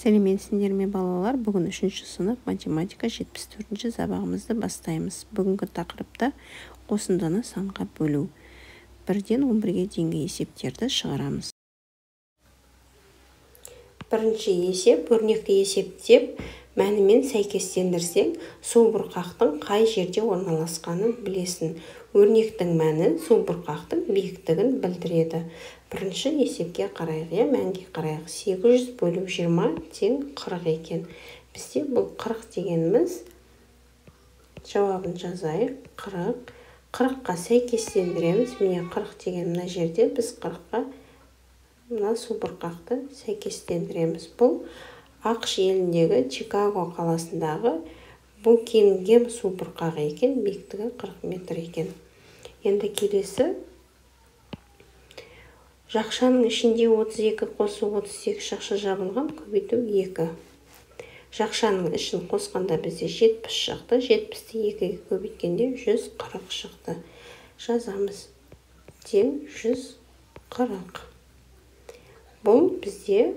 Сәлеметсіңдер ме балалар? Бүгін 3-ші сынып математика 74-ші сабағымызды бастаймыз. Бүгінгі тақырыпта қосындыны санға бөлу. 1-ден 11-ге дейінгі есептерді шығарамыз. Бірінші есеп, өрнекті есептеп, мәнімен сәйкестендірсек, су бұрқақтың қай жерде орналасқанын білесің. Өрнектің мәні су бұрқақтың биіктігін білдіреді. Бірінші есепке қарайық, мәнге қарайық. 800 бөлу 20 тең 40 екен. Бізде бұл 40 дегеніміз, жауабын жазайық, 40. 40-қа сәйкестендіреміз. Міне 40 деген мына жерде біз 40-қа мына су бұрқақты сәйкестендіреміз. Бұл ақш еліндегі Чикаго қаласындағы Букингем су бұрқағы екен, биіктігі 40 метр екен. Енді келесі, жақшаның ішінде 32 қосу 38 жақша жабылған, көбейту 2. Жақшаның ішін қосқанда бізде 70 шықты, 70-ті 2-ге көбейткенде 140 шықты. Жазамыз, тең 140. Бұл бізде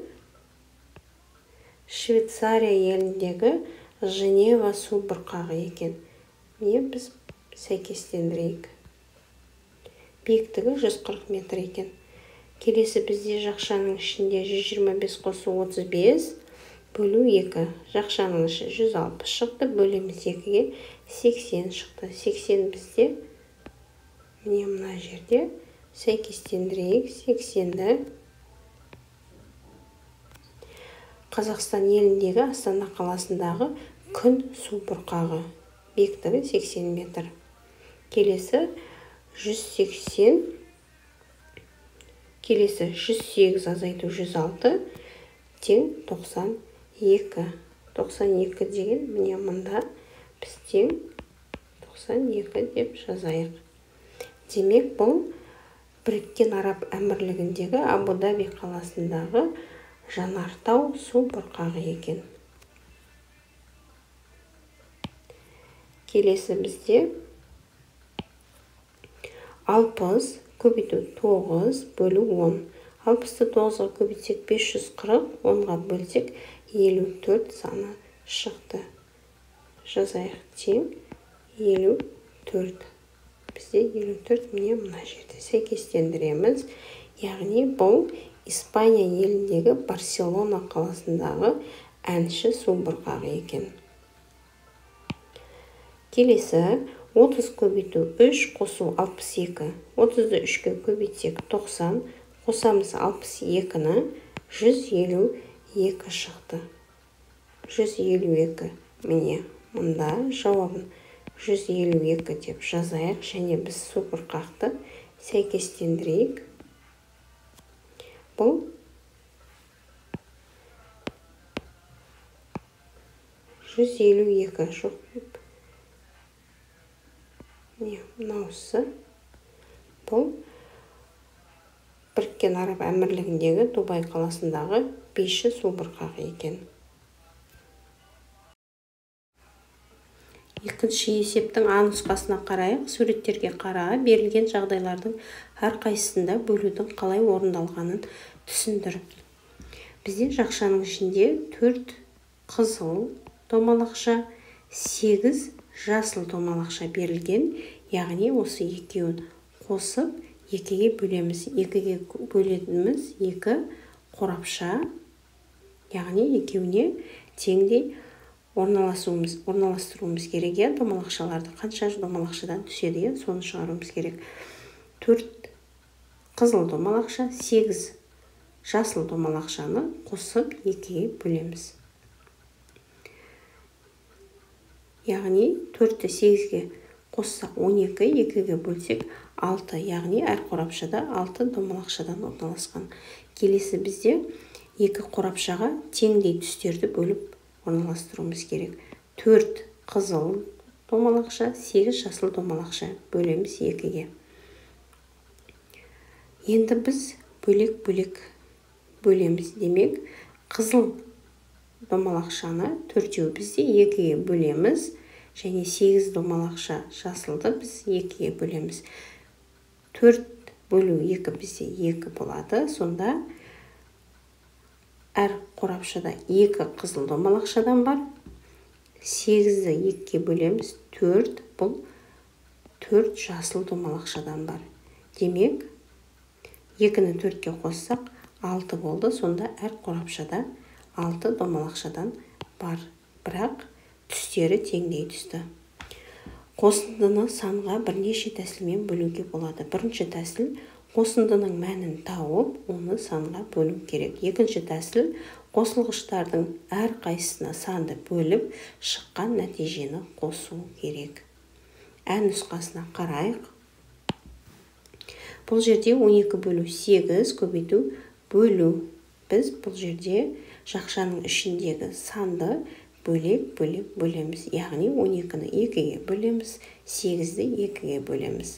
Швейцария еліндегі Женева су бұрқағы екен. Міне біз сәйкестендірейік. Биіктігі 140 метр екен. Келесі бізде жақшаның ішінде 125 қосу 35 бөлу 2. Жақшаның іші 160 шықты, бөлеміз 2-ге 80 шықты. 80 бізде міне мына жерде сәйкестендірейік. 80-ді Қазақстан еліндегі Астана қаласындағы күн су бұрқағы. Биіктігі 80 метр. Келесі 180, келесі 108 азайту 106 тең 92. 92 деген міне мұнда біз тең 92 деп жазайық. Демек бұл Біріккен Араб Әмірлігіндегі Абу-Даби қаласындағы Жанартау су бұрқағы екен. Келесі бізде 60 көбейту 9 бөлу 10. 60-ты 9-ға көбейтсек 540, 10-ға бөлсек 54 саны шықты. Жазайық, тең 54. Бізде 54 міне мұна жерде сәйкестендіреміз. Яғни бұл Испания еліндегі Барселона қаласындағы әнші су бұрқағы екен. Келесі 30 көбейту 3 қосу 62. 30-ды 3-ке көбейтсек 90, қосамыз 62-ні 152 шықты. 152 міне мұнда жауабын 152 деп жазайық, және біз су бұрқақты сәйкестендірейік. Бұл 152 жоқ. Мынаусы бұл Біріккен Араб Әмірлігіндегі Дубай қаласындағы бесші су бұрқағы екен. Екінші есептің А нұсқасына қарайық. Суреттерге қараға берілген жағдайлардың әрқайсысында бөлудің қалай орындалғанын түсіндір. Бізде жақшаның ішінде 4 қызыл домалақша, 8 жасыл домалақша берілген. Яғни осы екеуін қосып 2-ге бөлеміз. 2-ге бөлетіміз 2 қорапша. Яғни екеуіне теңдей орналастыруымыз керек. Домалақшаларды қанша домалақшадан түседі, соны шығаруымыз керек. 4 қызыл домалақша, 8 жасыл домалақшаны қосып 2-ге бөлеміз. Яғни 4-ті 8-ге қоссақ 12, 2-ге бөлсек 6. Яғни әр қорапшада 6 домалақшадан орналасқан. Келесі бізде 2 қорапшаға теңдей түстерді бөліп орналастыруымыз керек. 4 қызыл домалақша, 8 жасыл домалақша бөлеміз 2-ге. Енді біз бөлек-бөлек бөлеміз. Демек, қызыл домалақшаны 4-еу бізде 2-ге бөлеміз, және 8 домалақша жасылды біз 2-ге бөлеміз. 4 бөлу 2 бізде 2 болады. Сонда әр қорапшада 2 қызыл домалақшадан бар. 8-ді 2-ге бөлеміз. 4, бұл 4 жасыл домалақшадан бар. Демек, 2-ні 4-ге қоссақ 6 болды. Сонда әр қорапшада 6 домалақшадан бар. Бірақ түстері теңдей түсті. Қосындыны санға бірнеше тәсілмен бөлуге болады. Бірінші тәсіл қосындының мәнін тауып, оны санға бөлу керек. Екінші тәсіл қосылғыштардың әр қайсысына санды бөліп, шыққан нәтижені қосу керек. Ән нұсқасына қарайық. Бұл жерде 12 бөлу 8 көбейту бөлу. Біз бұл жерде жақшаның ішіндегі санды бөлек-бөлек бөлеміз. Яғни 12-ні 2-ге бөлеміз, 8-ді 2-ге бөлеміз.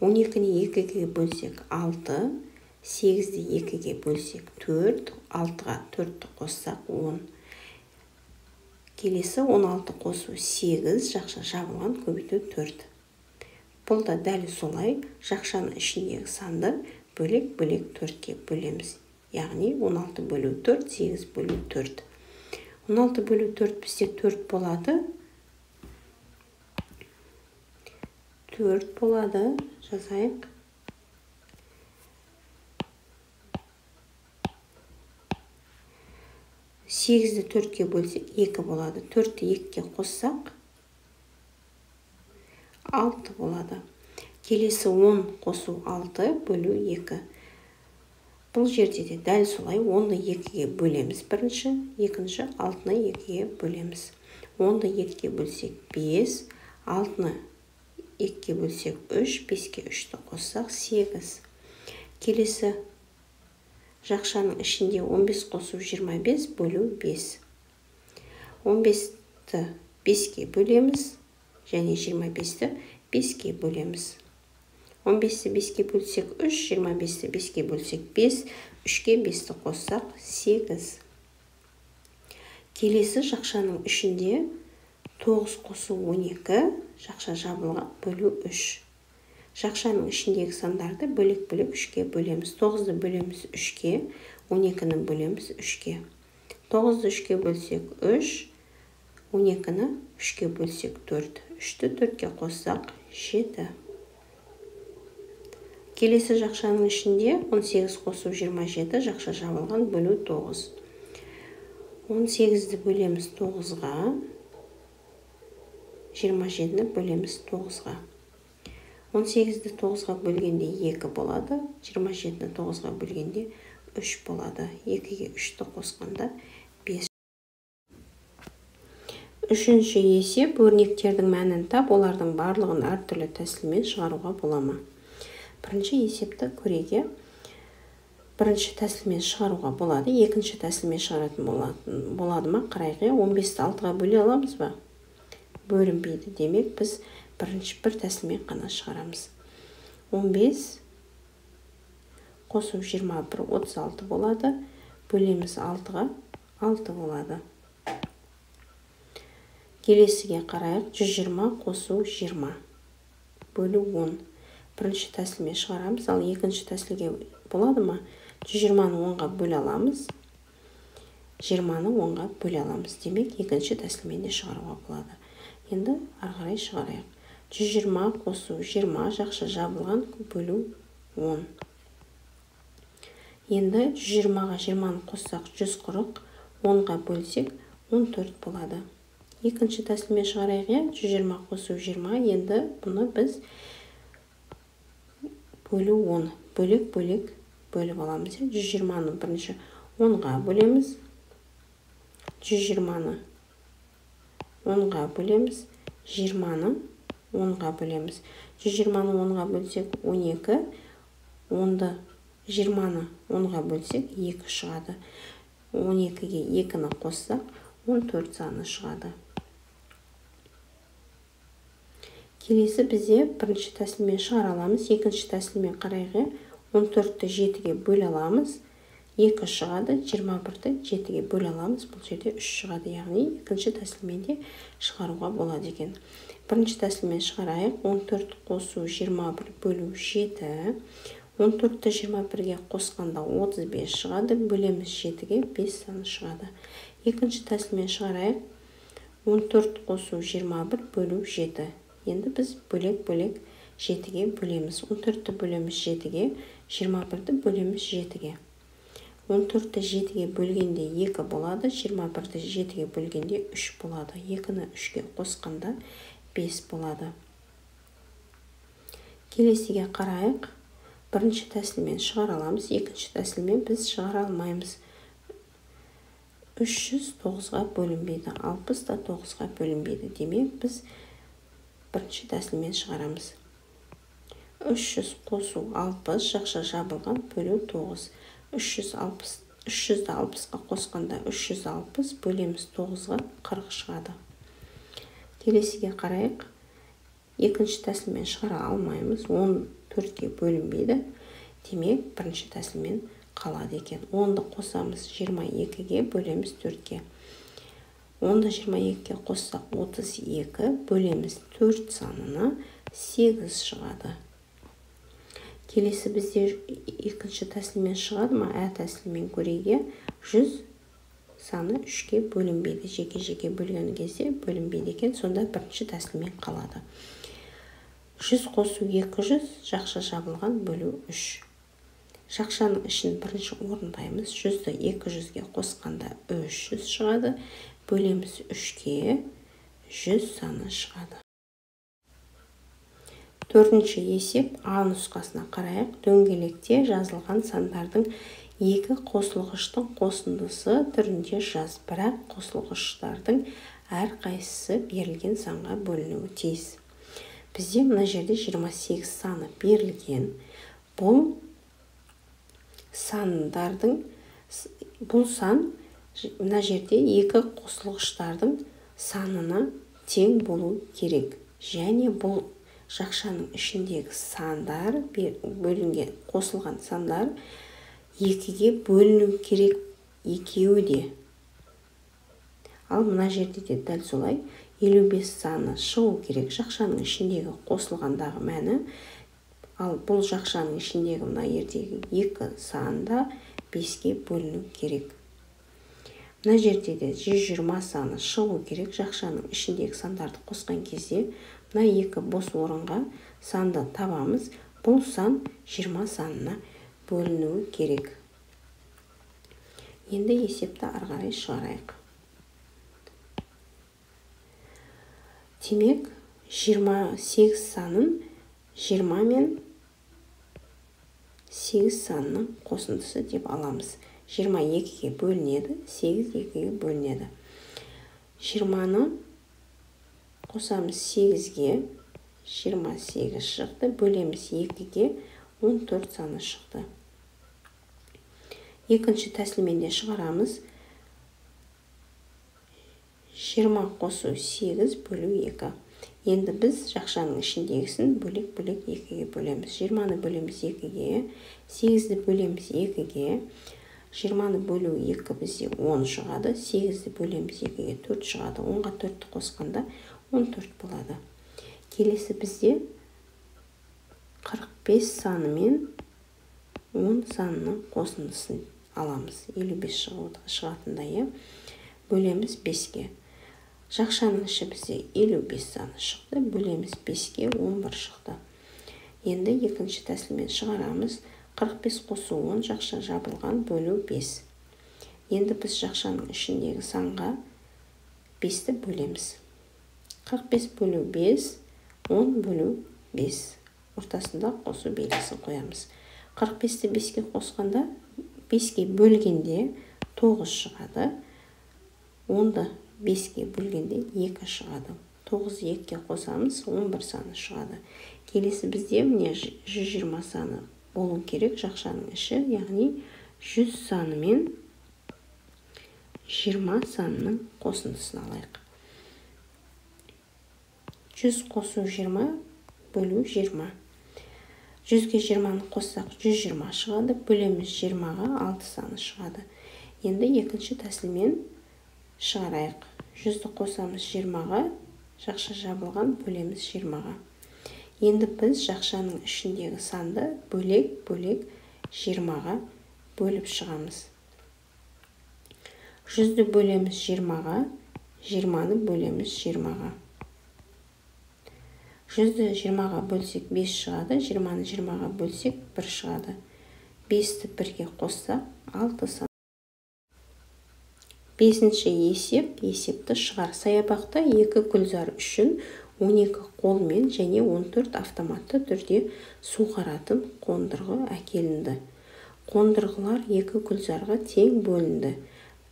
12-ні 2-ге бөлсек 6, 8-ді 2-ге бөлсек 4, 6-ға 4-ті қоссақ 10. Келесі 16 қосу 8, жақша жабылған көбейту 4. Бұл да дәл солай жақшаның ішіндегі санды бөлек-бөлек 4-ке бөлеміз. Яғни 16 бөлу 4, 8 бөлу 4. 16 бөлу 4 бізде 4 болады. 4 болады. Жазайық. Сегізді 4-ке бөлсек 2 болады. 4-ті 2-ке қоссақ 6 болады. Келесі 10 қосу 6 бөлу 2. Бұл жерде де дәл солай 10-ны 2-ге бөлеміз бірінші, екінші 6-ны 2-ге бөлеміз. 10-ны 2-ге бөлсек 5, 6-ны 2-ге бөлсек 3, 5-ке 3-ті қоссақ 8. Келесі жақшаның ішінде 15 қосу 25 бөлу 5. 15-ті 5-ке бөлеміз және 25-ті 5-ке бөлеміз. 15-ті 5-ке бөлсек 3, 25-ті 5-ке бөлсек 5, 3-ке 5-ті қоссақ 8. Келесі жақшаның ішінде 9 қосу 12, жақша жабылған бөлу 3. Жақшаның ішіндегі сандарды бөлек-бөлек 3-ке бөлеміз. 9-ды бөлеміз 3-ке, 12-ні бөлеміз 3-ке. 9-ды 3-ке бөлсек 3, 12-ні 3-ке бөлсек 4. 3-ті 4-ке қоссақ 7. Келесі жақшаның ішінде 18 қосу 27, жақша жабылған бөлу 9. 18-ді бөлеміз 9-ға, 27-ні бөлеміз 9-ға. 18-ді 9-ға бөлгенде 2 болады, 27-ні 9-ға бөлгенде 3 болады. 2-ге 3-ті қосқанда 5. Үшінші есеп өрнектердің мәнін тап, олардың барлығын әртүрлі тәсілмен шығаруға бола ма? Бірінші есепті көреге бірінші тәсілмен шығаруға болады, екінші тәсілмен шығаратын болады ма? Қарайғы 15-ті 6-ға бөле аламыз ба? Бөлінбейді. Демек, біз бір тәсілмен қана шығарамыз. 15 қосу 21, 36 болады. Бөлеміз 6-ға 6 болады. Келесіге қарайық. 120 қосу 20 бөлу 10. Бірінші тәсілмен шығарамыз, ал екінші тәсілге болады ма? 120-ны 10-ға бөле аламыз. 20-ны 10-ға бөле аламыз. Демек, екінші тәсілмен де шығаруға болады. Енді арғарай шығарайық. 120 қосу 20, жақша жабылған бөлу 10. Енді 120-ға 20-ны қоссақ 140, 10-ға бөлсек 14 болады. Екінші тәсілмен шығарайық. 120 қосу 20, енді бұны біз бөлу 10, бөлек-бөлек бөліп аламыз. 120-ны бірінші 10-ға бөлеміз. 120-ны 10-ға бөлеміз. 20-ны 10-ға бөлеміз. 120-ны 10-ға бөлсек 12, 10-ды 20-ны 10-ға бөлсек 2 шығады. 12-ге 2-ні қоссақ 14 саны шығады. Келесі бізде бірінші тәсілмен шығара аламыз, екінші тәсілмен қарайғы 14-ті 7-ге бөле аламыз, 2 шығады, 21-ті 7-ге бөле аламыз, бұл жерде 3 шығады, яғни екінші тәсілмен де шығаруға болады екен. Бірінші тәсілмен шығарайық. 14 қосу 21 бөлу 7, 14-ті 21-ге қосқанда 35 шығады. Бөлеміз 7-ге 5 саны шығады. Екінші тәсілмен шығарайық. 14 қосу 21 бөлу 7. Енді біз бөлек-бөлек 7-ге бөлеміз. 14-ті бөлеміз 7-ге, 21-ті бөлеміз 7-ге. 14-ті 7-ге бөлгенде 2 болады, 21-ті 7-ге бөлгенде 3 болады. 2-ні 3-ге қосқанда 5 болады. Келесіге қарайық. Бірінші тәсілмен шығара аламыз, екінші тәсілмен біз шығара алмаймыз. 309-ға бөлінбейді, 60 та 9-ға бөлінбейді. Демек, біз бірінші тәсілмен шығарамыз. 300 қосу 60, жақша жабылған бөлу 9. 300-ді 60-ға қосқанда 360, бөлеміз 9-ға 40 шығады. Келесіге қарайық. Екінші тәсілмен шығара алмаймыз, 14-ге бөлінбейді. Демек, бірінші тәсілмен қалады екен. 10-ды қосамыз 22-ге, бөлеміз 4-ге. 10-ды 22-ге қоссақ 32, бөлеміз 4 санына 8 шығады. Келесі бізде екінші тәсілмен шығады ма? Тәсілмен көрейге 100 саны 3-ге бөлінбейді. Жеке-жеке бөлген кезде бөлінбейді екен. Сонда бірінші тәсілмен қалады. 100 қосу 200, жақша жабылған бөлу 3. Жақшаның ішін бірінші орындаймыз. 100-ді 200-ге қосқанда 300 шығады. Бөлеміз 3-ге 100 саны шығады. Төртінші есеп А нұсқасына қарайық. Дөңгелекте жазылған сандардың екі қосылғыштың қосындысы түрінде жаз. Бірақ қосылғыштардың әрқайсысы берілген санға бөлінуі тиіс. Бізде мына жерде 28 саны берілген. Бұл сан мына жерде екі қосылғыштардың санына тең болу керек. Және бұл жақшаның ішіндегі сандар бөлінген, қосылған сандар 2-ге бөліну керек екеуі де. Ал мына жерде де дәл солай 55 саны шығу керек. Жақшаның ішіндегі қосылғандағы мәні. Ал бұл жақшаның ішіндегі мына ертегі 2 санда 5-ге бөліну керек. Мына жерде де 120 саны шығу керек. Жақшаның ішіндегі сандарды қосқан кезде мына 2 бос орынға санды табамыз. Бұл сан 20 санына бөлінуі керек. Енді есепті арғарай шығарайық. Демек, 28 санын 20 мен 8 санының қосындысы деп аламыз. 22-ге бөлінеді, 8 2-ге бөлінеді. 20-ны қосамыз 8-ге, 28 шықты, бөлеміз 2-ге, 14 саны шықты. Екінші тәсілмен де шығарамыз. 20 қосу 8 бөлу 2. Енді біз жақшаның ішіндегісін бөлек-бөлек 2-ге бөлеміз. 20-ны бөлеміз 2-ге, 8-ді бөлеміз 2-ге, 20-ны бөлу 2 бізде 10 шығады, 8-ді бөлеміз 2-ге 4 шығады. 10-ға 4-ті қосқанда 14 болады. Келесі бізде 45 саны мен 10 санының қосындысын аламыз. 55 шығатындай. Бөлеміз 5-ге. Жақшаның іші бізде 55 саны шықты, бөлеміз 5-ге 11 шықты. Енді екінші тәсілмен шығарамыз. 45 қосу 10, жақша жабылған бөлу 5. Енді біз жақшаның ішіндегі санға 5-ті бөлеміз. 45 бөлу 5, 10 бөлу 5. Ортасында қосу белгісін қоямыз. 45-ті 5-ге қосқанда 5-ге бөлгенде 9 шығады. 10-ды 5-ге бөлгенде 2 шығады. 9-ды 2-ге қосамыз, 11 саны шығады. Келесі бізде міне 120 саны болу керек жақшаның іші, яғни 100 саны мен 20 санының қосындысын алайық. 100 қосу 20 бөлу 20. 100-ге 20-ны қоссақ 120 шығады, бөлеміз 20-ға 6 саны шығады. Енді екінші тәсілмен шығарайық. 100-ді қосамыз 20-ға, жақша жабылған бөлеміз 20-ға. Енді біз жақшаның ішіндегі санды бөлек-бөлек 20-ға бөліп шығамыз. 100-ді бөлеміз 20-ға, 20-ны бөлеміз 20-ға. 100-ді 20-ға бөлсек 5 шығады, 20-ны 20-ға бөлсек 1 шығады. 5-ті 1-ге қоссақ 6 сан. 5-ші есепті шығар. Саябақта 2 гүлзар үшін 12 қолмен және 14 автоматты түрде суғаратын қондырғы әкелінді. Қондырғылар 2 гүлзарға тең бөлінді.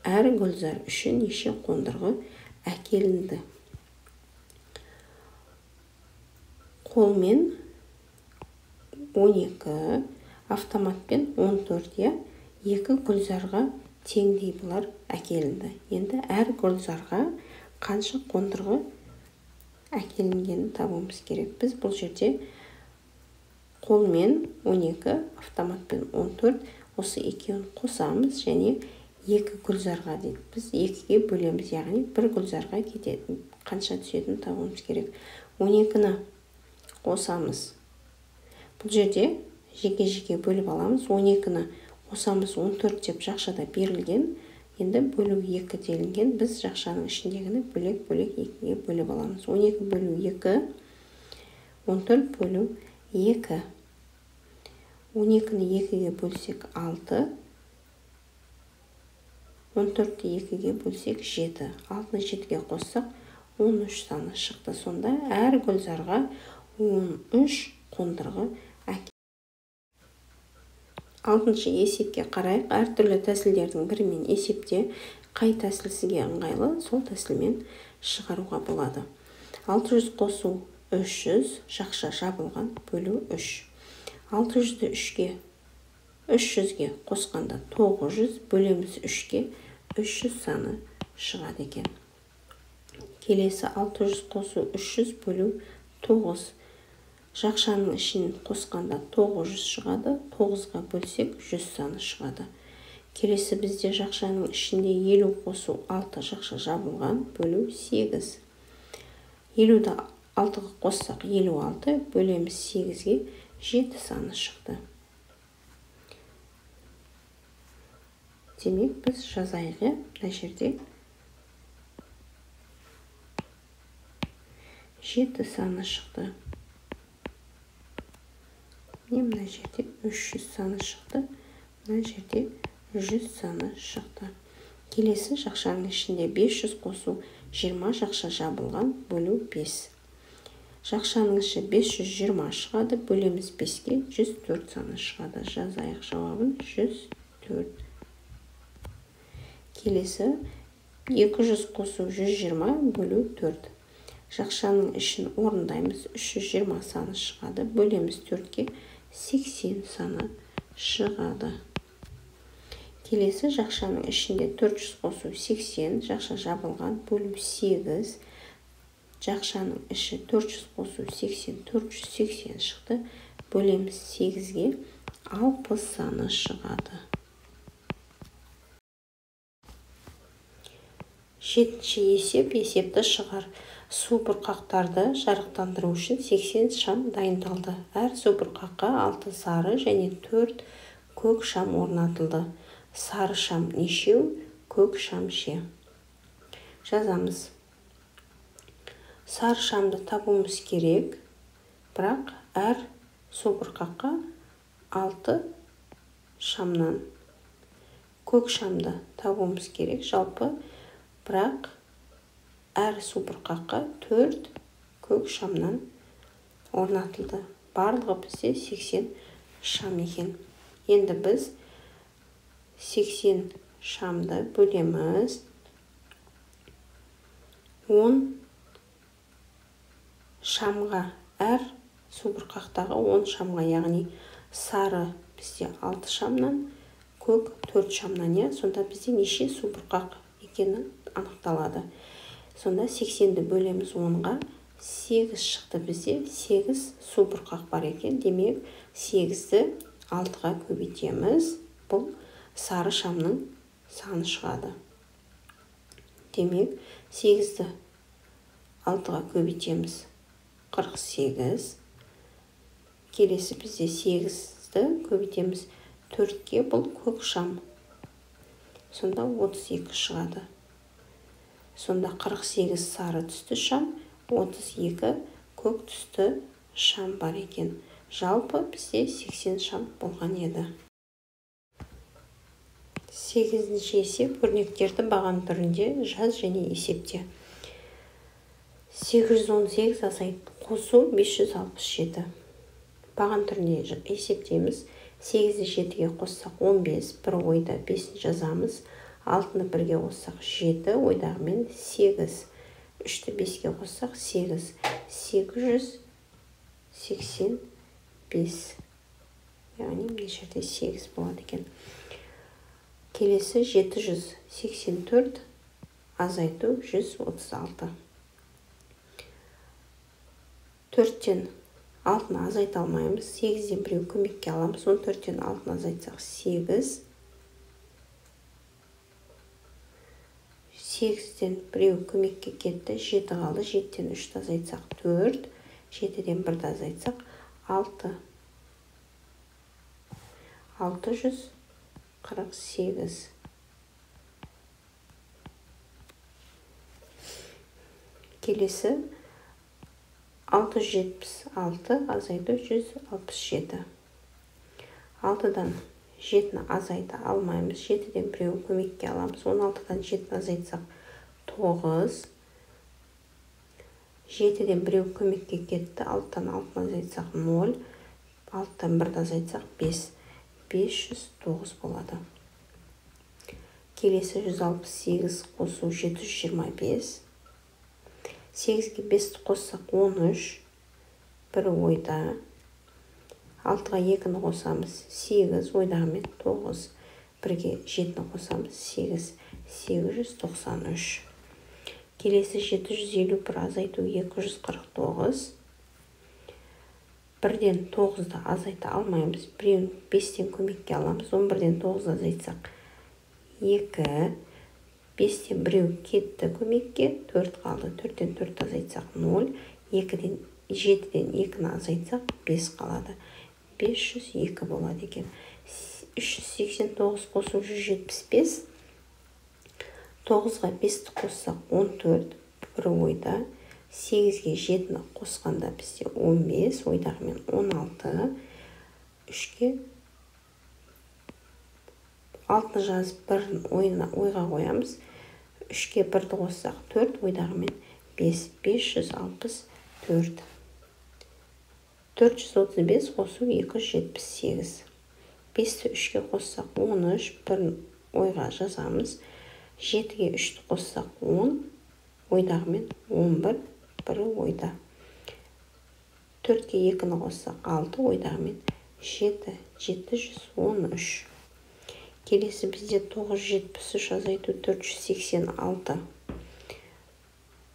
Әр гүлзар үшін неше қондырғы әкелінді? Қолмен 12, автоматпен 14, 2 гүлзарға теңдей бұлар әкелінді. Енді әр гүлзарға қанша қондырғы әкелінгенін табуымыз керек. Біз бұл жерде қолмен 12, автоматпен 14, осы екеуін қосамыз және 2 гүлзарға дейді. Біз 2-ге бөлеміз, яғни 1 гүлзарға кетеді. Қанша түсетінін табуымыз керек. 12-ні қосамыз. Бұл жерде жеке-жеке бөліп аламыз. 12-ні қосамыз, 14 деп жақшада берілген. Енді бөлу 2 делінген. Біз жақшаның ішіндегіні бөлек-бөлек 2-ге бөліп аламыз. 12 бөлу 2, 14 бөлу 2. 12-ні 2-ге бөлсек 6, 14-ті 2-ге бөлсек 7. 6-ны 7-ге қоссақ 13 саны шықты. Сонда әр гүлзарға 13 қондырғы әкелінді. 6-шы есепке қарайық. Әртүрлі тәсілдердің бірімен есепте қай тәсіл сізге ыңғайлы, сол тәсілмен шығаруға болады. 600 қосу 300, жақша жабылған бөлу 3. 600-ді 300-ге қосқанда 900, бөлеміз 3-ге 300 саны шығады екен. Келесі 600 қосу 300 бөлу 9. Жақшаның ішін қосқанда 900 шығады, 9-ға бөлсек 100 саны шығады. Келесі бізде жақшаның ішінде 50 қосу 6, жақша жабылған бөлу 8. 50-ді 6-ға қоссақ 56, бөлеміз 8-ге 7 саны шықты. Демек біз жазайығы мына жерде 7 саны шықты. Мына жерде 300 саны шықты, мына жерде 100 саны шықты. Келесі жақшаның ішінде 500 қосу 20, жақша жабылған бөлу 5. Жақшаның іші 520 шығады, бөлеміз 5-ге 104 саны шығады. Жазайық жауабын 104. Келесі 200 қосу 120 бөлу 4. Жақшаның ішін орындаймыз, 320 саны шығады, бөлеміз 4-ге 80 саны шығады. Келесі жақшаның ішінде 400 қосу 80, жақша жабылған бөлу 8. Жақшаның іші 400 қосу 80, 480 шықты, бөлеміз 8-ге 60 саны шығады. 7-ші есепті шығар. Су бұрқақтарды жарықтандыру үшін 80 шам дайындалды. Әр су бұрқаққа 6 сары және 4 көк шам орнатылды. Сары шам нешеу, көк шам ше? Жазамыз. Сары шамды табуымыз керек, бірақ әр су бұрқаққа 6 шамнан. Көк шамды табуымыз керек, жалпы, бірақ әр су бұрқаққа 4 көк шамнан орнатылды. Барлығы бізде 80 шам екен. Енді біз 80 шамды бөлеміз. 10 шамға, әр су бұрқақтағы 10 шамға, яғни сары бізде 6 шамнан, көк 4 шамнан, сонда бізде неше су бұрқақ екені анықталады. Сонда 80-ді бөлеміз 10-ға, 8 шықты бізде, 8 су бұрқақ бар екен. Демек, 8-ді 6-ға көбейтеміз. Бұл сары шамның саны шығады. Демек, 8-ді 6-ға көбейтеміз. 48. Келесі бізде 8-ді көбейтеміз 4-ке, бұл көк шам. Сонда 32 шығады. Сонда 48 сары түсті шам, 32 көк түсті шам бар екен. Жалпы бізде 80 шам болған еді. 8-ші есеп өрнектерді баған түрінде жаз және есепте. 818 азайт қосу 567. Баған түрінде есептейміз. 8-ді 7-ге қоссақ 15, бір ойда 5-ін жазамыз. 6-ны 1-ге қоссақ 7, ойдағымен 8. 3-ті 5-ге қоссақ 8. 885. Яғни мына жерде 8 болады екен. Келесі 784 азайту 136. 4-тен 6-ны азайта алмаймыз. 8-ден біреу көмекке аламыз. 14-тен 6-ны азайтсақ 8. 8-ден біреу көмекке кетті. 7 қалды. 7-ден 3-ті азайтсақ 4. 7-ден 1-ді азайтсақ 6. 648. Келесі 676 азайту 167. 6-дан 7-ні азайта алмаймыз. 7-ден біреу көмекке аламыз. 16-дан 7-ні азайтсақ 9. 7-ден біреу көмекке кетті. 6-дан 6-ны азайтсақ 0. 6-дан 1-ді азайтсақ 5. 509 болады. Келесі 168 қосу 725. 8-ге 5-ті қоссақ 13. Бір ойда. 6-ға 2-ні қосамыз 8, ойдағымен 9. 1-ге 7-ні қосамыз 8. 893. Келесі 751 азайту 249. 1-ден 9-ды азайта алмаймыз. Біреуін 5-тен көмекке аламыз. 11-ден 9-ды азайтсақ 2. 5-тен біреу кетті көмекке, 4 қалды. 4-тен 4-ді азайтсақ 0. 7-ден 2-ні азайтсақ 5 қалады. 502 болады екен. 389 қосу 175. 9-ға 5-ті қоссақ 14. Бір ойда. 8-ге 7-ні қосқанда бізде 15. Ойдағымен 16. 3-ке 6-ны жазып 1-ін ойға қоямыз. 3-ке 1-ді қоссақ 4. Ойдағымен 5. 564. 435 қосу 278. 5-ті 3-ке қоссақ 13. 1-ін ойға жазамыз. 7-ге 3-ті қоссақ 10. Ойдағымен 11. 1-і ойда. 4-ке 2-ні қоссақ 6. Ойдағымен 7. 713. Келесі бізде 973 азайту 486.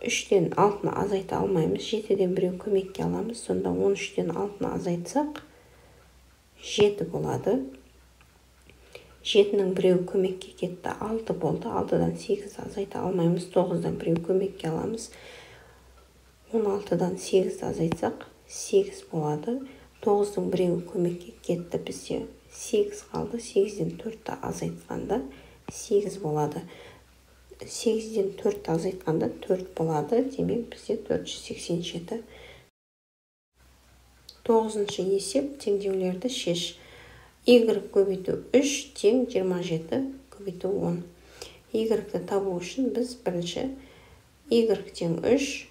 3-ден 6-ны азайта алмаймыз. 7-ден біреу көмекке аламыз. Сонда 13-ден 6-ны азайтсақ 7 болады. 7-нің біреу көмекке кетті. 6 болды. 6-дан 8-ді азайта алмаймыз. 9-дан біреу көмекке аламыз. 16-дан 8-ді азайтсақ 8 болады. 9-дың біреу көмекке кетті. Бізде 8 қалды. 8-ден 4-ті азайтқанда 8 болады. 8-ден 4-ті азайтқанда 4 болады. Демек бізде 487. 9-шы есеп теңдеулерді шеш. Y көбейту 3 тең 27 көбейту 10. Y-ті табу үшін біз бірінші Y тең 3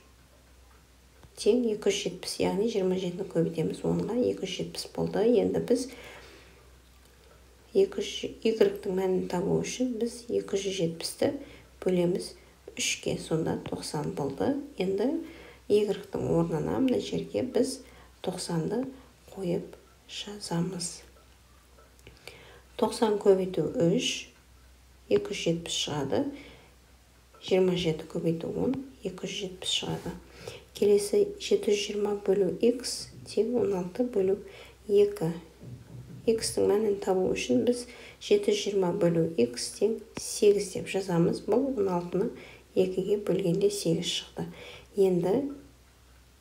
тең 270, яғни 27-ні көбейтеміз 10-ға, 270 болды. Енді біз Y-тің мәнін табу үшін біз 270-ті бөлеміз 3-ке, сонда 90 болды. Енді Y-тің орнына мына жерге біз 90-ды қойып жазамыз. 90 көбейту 3, 270 шығады. 27 көбейту 10, 270 шығады. Келесі 720 бөлу x тең 16 бөлу 2. X-тің мәнін табу үшін біз 720 бөлу x тең 8 деп жазамыз. Бұл 16-ны 2-ге бөлгенде 8 шықты. Енді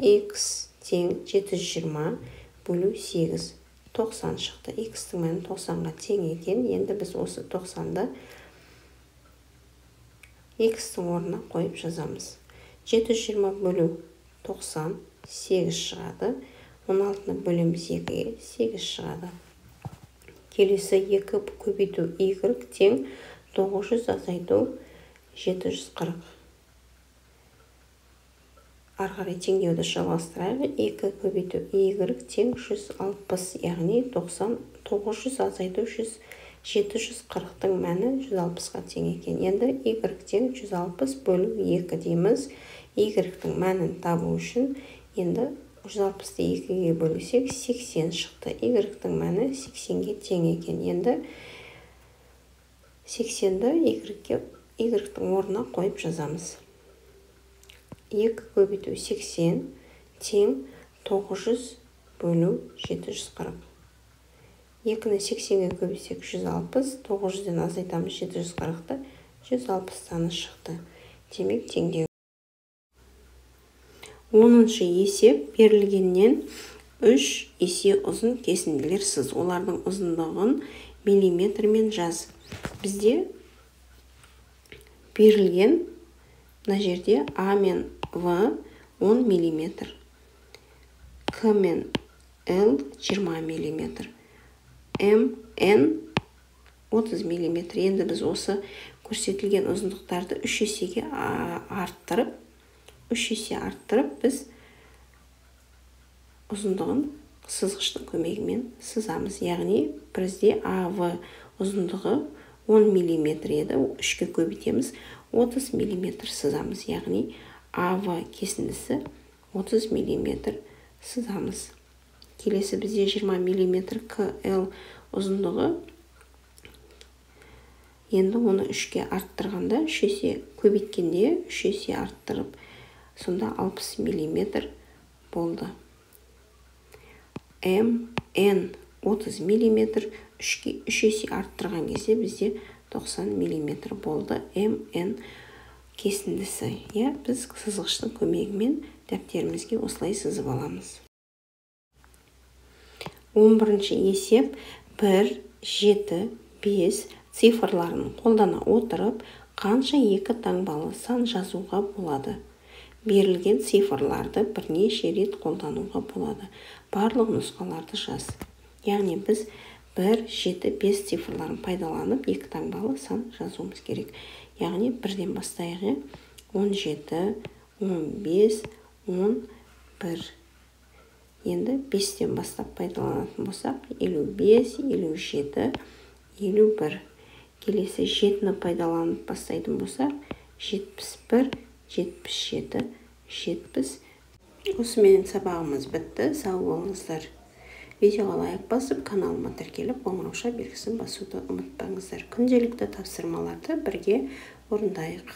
x тең 720 бөлу 8. 90 шықты. X-тің мәні 90-ға тең екен. Енді біз осы 90-ды X-тің орнына қойып жазамыз. 720 бөлу 90, 8 шығады. 16-ны бөлеміз 2-ге, 8 шығады. Келесі 2 көбейту Y тең 900 азайту 740. Арғарай теңдеуді жалғастырайық. 2 көбейту Y тең 160, яғни 900 азайту 740-тың мәні 160-ға тең екен. Енді Y тең 160 бөлу 2 дейміз. Y-тің мәнін табу үшін енді 160-ты 2-ге бөлісек 80 шықты. Y-тің мәні 80-ге тең екен. Енді 80-ді Y-тің орнына қойып жазамыз. 2 көбейту 80 тең 900 бөлу 740. 2-ні 80-ге көбейсек 160, 900-ден азайтамыз 740-ты, 160 саны шықты. Демек теңдеу. 10-шы есеп берілгеннен 3 есе ұзын кесінділер сыз. Олардың ұзындығын миллиметрмен жаз. Бізде берілген мына жерде А мен В 10 миллиметр, К мен Л 20 миллиметр, М, Н 30 миллиметр. Енді біз осы көрсетілген ұзындықтарды 3 есеге арттырып, біз ұзындығын сызғыштың көмегімен сызамыз. Яғни бізде АВ ұзындығы 10 миллиметр еді, 3-ке көбейтеміз, 30 миллиметр сызамыз. Яғни АВ кесіндісі 30 миллиметр сызамыз. Келесі бізде 20 миллиметр КЛ ұзындығы. Енді оны 3-ке арттырғанда, 3 есе көбейткенде 3 есе арттырып, сонда 60 миллиметр болды. М, Н 30 миллиметр, 3 есе арттырған кезде бізде 90 миллиметр болды. М, Н кесіндісі. Біз сызғыштың көмегімен дәптерімізге осылай сызып аламыз. 11-ші есеп 1, 7, 5 цифрларын қолдана отырып, қанша 2 таңбалы сан жазуға болады? Берілген цифрларды бірнеше рет қолдануға болады. Барлық нұсқаларды жаз. Яғни біз 1, 7, 5 цифрларын пайдаланып 2 таңбалы сан жазуымыз керек. Яғни бірден бастайғы 17, 15, 11. Енді 5-тен бастап пайдаланатын болсақ, 55, 57, 51. Келесі 7-ні пайдаланып бастайтын болсақ, 71, 77, 70. Осымен сабағымыз бітті. Сау болыңыздар. Видеоға лайк басып, каналыма тіркеліп, қоңырауша белгісін басуды ұмытпаңыздар. Күнделікті тапсырмаларды бірге орындайық.